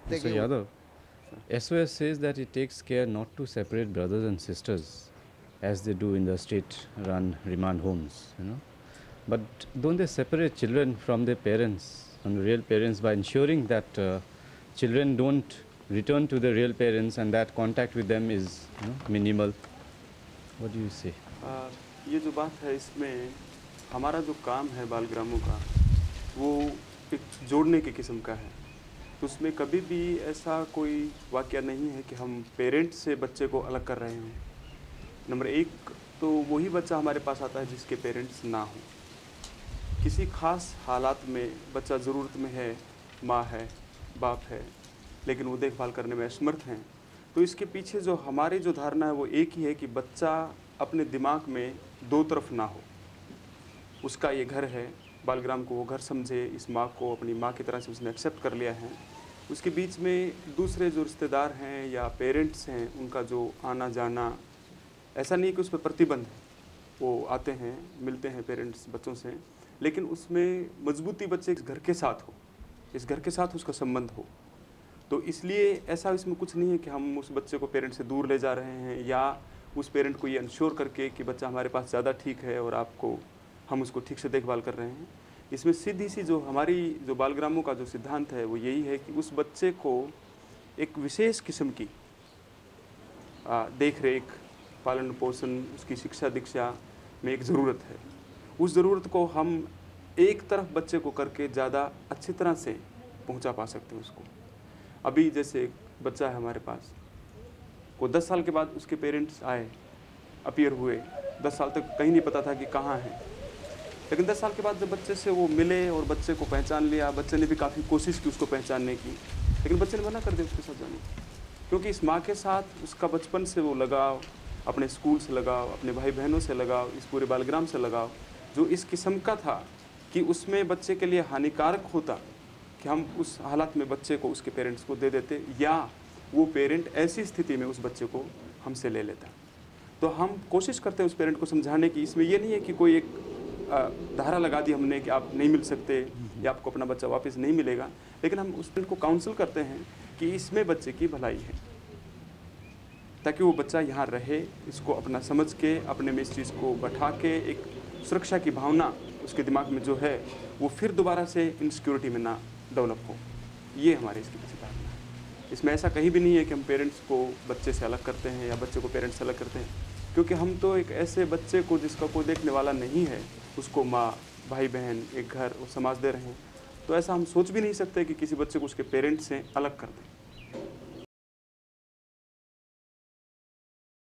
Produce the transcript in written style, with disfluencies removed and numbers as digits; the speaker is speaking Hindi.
Mr. Yadav, SOS says that it takes care not to separate brothers and sisters as they do in the state-run remand homes, you know. But don't they separate children from their parents, from the real parents, by ensuring that children don't return to the real parents and that contact with them is, you know, minimal? What do you say? ये जो बात है इसमें हमारा जो काम है बालग्रामों का वो एक जोड़ने की किस्म का है। तो उसमें कभी भी ऐसा कोई वाक़या नहीं है कि हम पेरेंट्स से बच्चे को अलग कर रहे हों। नंबर एक तो वही बच्चा हमारे पास आता है जिसके पेरेंट्स ना हों। किसी ख़ास हालात में बच्चा ज़रूरत में है, माँ है, बाप है, लेकिन वो देखभाल करने में असमर्थ हैं, तो इसके पीछे जो हमारी जो धारणा है वो एक ही है कि बच्चा अपने दिमाग में दो तरफ ना हो। उसका ये घर है, बालग्राम को वो घर समझे, इस माँ को अपनी माँ की तरह से उसने एक्सेप्ट कर लिया है। उसके बीच में दूसरे जो रिश्तेदार हैं या पेरेंट्स हैं उनका जो आना जाना, ऐसा नहीं कि उस पर प्रतिबंध है, वो आते हैं, मिलते हैं पेरेंट्स बच्चों से, लेकिन उसमें मजबूती बच्चे इस घर के साथ हो, इस घर के साथ उसका संबंध हो। तो इसलिए ऐसा इसमें कुछ नहीं है कि हम उस बच्चे को पेरेंट से दूर ले जा रहे हैं या उस पेरेंट को ये इंश्योर करके कि बच्चा हमारे पास ज़्यादा ठीक है और आपको हम उसको ठीक से देखभाल कर रहे हैं। इसमें सीधी सी जो हमारी जो बालग्रामों का जो सिद्धांत है वो यही है कि उस बच्चे को एक विशेष किस्म की देख रेख, पालन पोषण, उसकी शिक्षा दीक्षा में एक ज़रूरत है। उस ज़रूरत को हम एक तरफ बच्चे को करके ज़्यादा अच्छी तरह से पहुंचा पा सकते हैं उसको। अभी जैसे एक बच्चा है हमारे पास, वो 10 साल के बाद उसके पेरेंट्स आए, अपीयर हुए, 10 साल तक कहीं नहीं पता था कि कहाँ हैं, लेकिन 10 साल के बाद जब बच्चे से वो मिले और बच्चे को पहचान लिया, बच्चे ने भी काफ़ी कोशिश की उसको पहचानने की, लेकिन बच्चे ने मना कर दिया उसके साथ जाने, क्योंकि इस माँ के साथ उसका बचपन से वो लगाव, अपने स्कूल से लगाव, अपने भाई बहनों से लगाव, इस पूरे बालग्राम से लगाव, जो इस किस्म का था कि उसमें बच्चे के लिए हानिकारक होता कि हम उस हालत में बच्चे को उसके पेरेंट्स को दे देते या वो पेरेंट ऐसी स्थिति में उस बच्चे को हमसे ले लेता। तो हम कोशिश करते हैं उस पेरेंट को समझाने की। इसमें ये नहीं है कि कोई एक धारा लगा दी हमने कि आप नहीं मिल सकते या आपको अपना बच्चा वापस नहीं मिलेगा, लेकिन हम उस पेरेंट को काउंसिल करते हैं कि इसमें बच्चे की भलाई है, ताकि वो बच्चा यहाँ रहे, इसको अपना समझ के अपने में इस चीज़ को बैठा के एक सुरक्षा की भावना उसके दिमाग में जो है वो फिर दोबारा से इनसिक्योरिटी में ना डेवलप हो। ये हमारे इसकी पीछे धारणा है। इसमें ऐसा कहीं भी नहीं है कि हम पेरेंट्स को बच्चे से अलग करते हैं या बच्चे को पेरेंट्स से अलग करते हैं, क्योंकि हम तो एक ऐसे बच्चे को जिसका कोई देखने वाला नहीं है, उसको माँ, भाई बहन, एक घर और समाज दे रहे हैं। तो ऐसा हम सोच भी नहीं सकते कि किसी बच्चे को उसके पेरेंट्स से अलग कर दें।